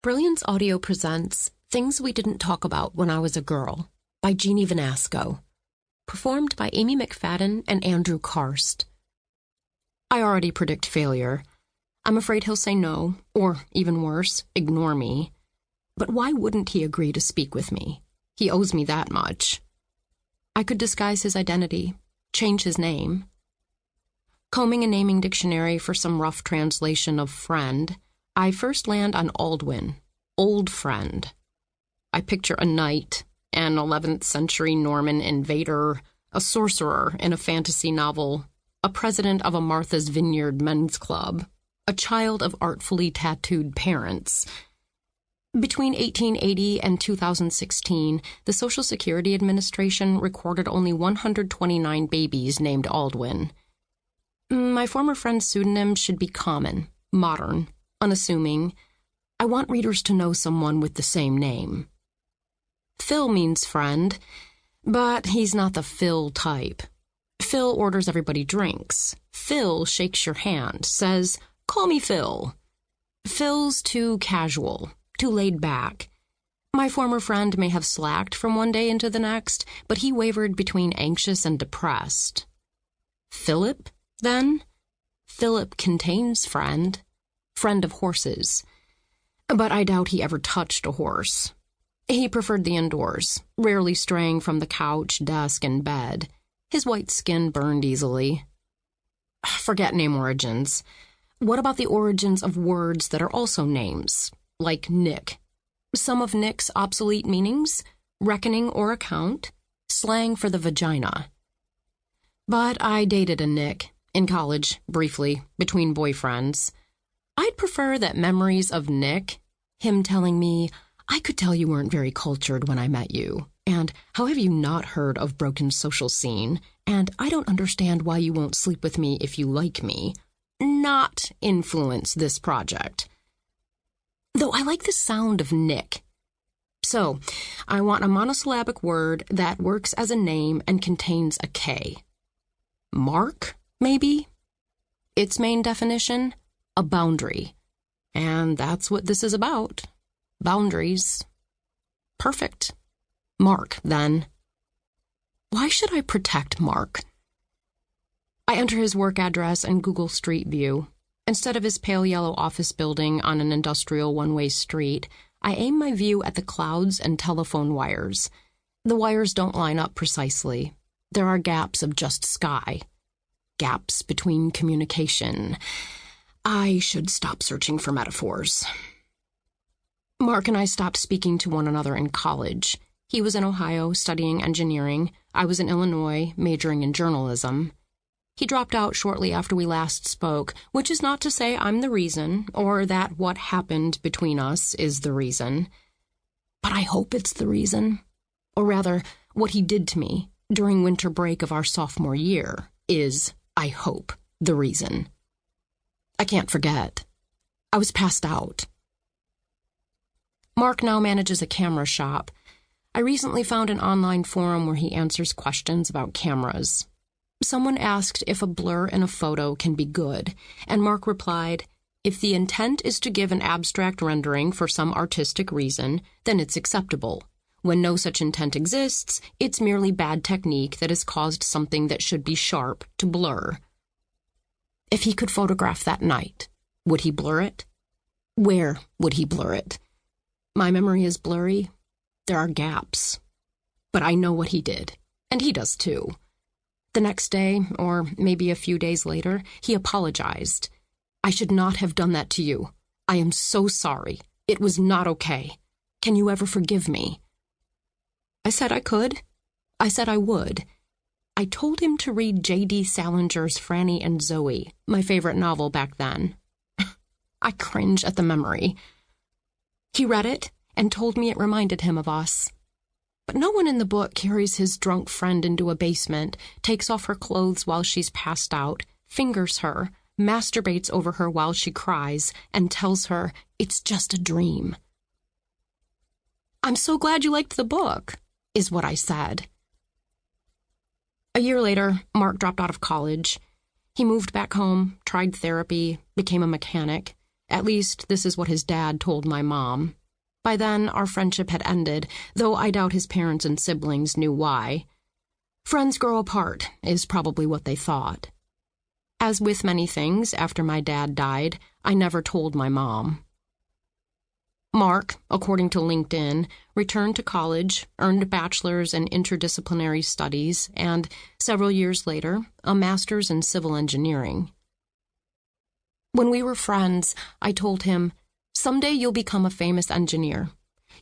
Brilliance Audio presents Things We Didn't Talk About When I Was a Girl by Jeannie Vanasco, performed by Amy McFadden and Andrew Karst. I already predict failure. I'm afraid he'll say no, or even worse, ignore me. But why wouldn't he agree to speak with me? He owes me that much. I could disguise his identity, change his name. Combing a naming dictionary for some rough translation of friend, I first land on Aldwin, old friend. I picture a knight, an 11th century Norman invader, a sorcerer in a fantasy novel, a president of a Martha's Vineyard men's club, a child of artfully tattooed parents. Between 1880 and 2016, the Social Security Administration recorded only 129 babies named Aldwin. My former friend's pseudonym should be common, modern, unassuming. I want readers to know someone with the same name. Phil means friend, but he's not the Phil type. Phil orders everybody drinks. Phil shakes your hand, says, "Call me Phil." Phil's too casual, too laid back. My former friend may have slacked from one day into the next, but he wavered between anxious and depressed. Philip, then? Philip contains friend. Friend of horses. But I doubt he ever touched a horse. He preferred the indoors, rarely straying from the couch, desk, and bed. His white skin burned easily. Forget name origins. What about the origins of words that are also names, like Nick? Some of Nick's obsolete meanings? Reckoning or account? Slang for the vagina. But I dated a Nick, in college, briefly, between boyfriends. I'd prefer that memories of Nick, him telling me, "I could tell you weren't very cultured when I met you," and "How have you not heard of Broken Social Scene?" and "I don't understand why you won't sleep with me if you like me," not influence this project. Though I like the sound of Nick. So, I want a monosyllabic word that works as a name and contains a K. Mark, maybe? Its main definition? A boundary. And that's what this is about. Boundaries. Perfect. Mark, then. Why should I protect Mark? I enter his work address and Google Street View. Instead of his pale yellow office building on an industrial one-way street, I aim my view at the clouds and telephone wires. The wires don't line up precisely. There are gaps of just sky. Gaps between communication. I should stop searching for metaphors. Mark and I stopped speaking to one another in college. He was in Ohio studying engineering. I was in Illinois majoring in journalism. He dropped out shortly after we last spoke, which is not to say I'm the reason, or that what happened between us is the reason. But I hope it's the reason. Or rather, what he did to me during winter break of our sophomore year is, I hope, the reason. I can't forget. I was passed out. Mark now manages a camera shop. I recently found an online forum where he answers questions about cameras. Someone asked if a blur in a photo can be good, and Mark replied, "If the intent is to give an abstract rendering for some artistic reason, then it's acceptable. When no such intent exists, it's merely bad technique that has caused something that should be sharp to blur." If he could photograph that night, would he blur it? Where would he blur it? My memory is blurry. There are gaps. But I know what he did, and he does too. The next day, or maybe a few days later, he apologized. "I should not have done that to you. I am so sorry. It was not okay. Can you ever forgive me?" I said I could. I said I would. I told him to read J.D. Salinger's Franny and Zoe, my favorite novel back then. I cringe at the memory. He read it and told me it reminded him of us. But no one in the book carries his drunk friend into a basement, takes off her clothes while she's passed out, fingers her, masturbates over her while she cries, and tells her it's just a dream. "I'm so glad you liked the book," is what I said. A year later, Mark dropped out of college. He moved back home, tried therapy, became a mechanic. At least, this is what his dad told my mom. By then, our friendship had ended, though I doubt his parents and siblings knew why. Friends grow apart, is probably what they thought. As with many things, after my dad died, I never told my mom. Mark, according to LinkedIn, returned to college, earned a bachelor's in interdisciplinary studies, and, several years later, a master's in civil engineering. When we were friends, I told him, "Someday you'll become a famous engineer.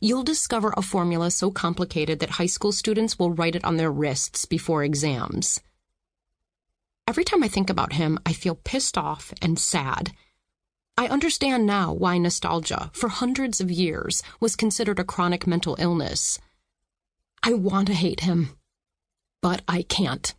You'll discover a formula so complicated that high school students will write it on their wrists before exams." Every time I think about him, I feel pissed off and sad. I understand now why nostalgia, for hundreds of years, was considered a chronic mental illness. I want to hate him, but I can't.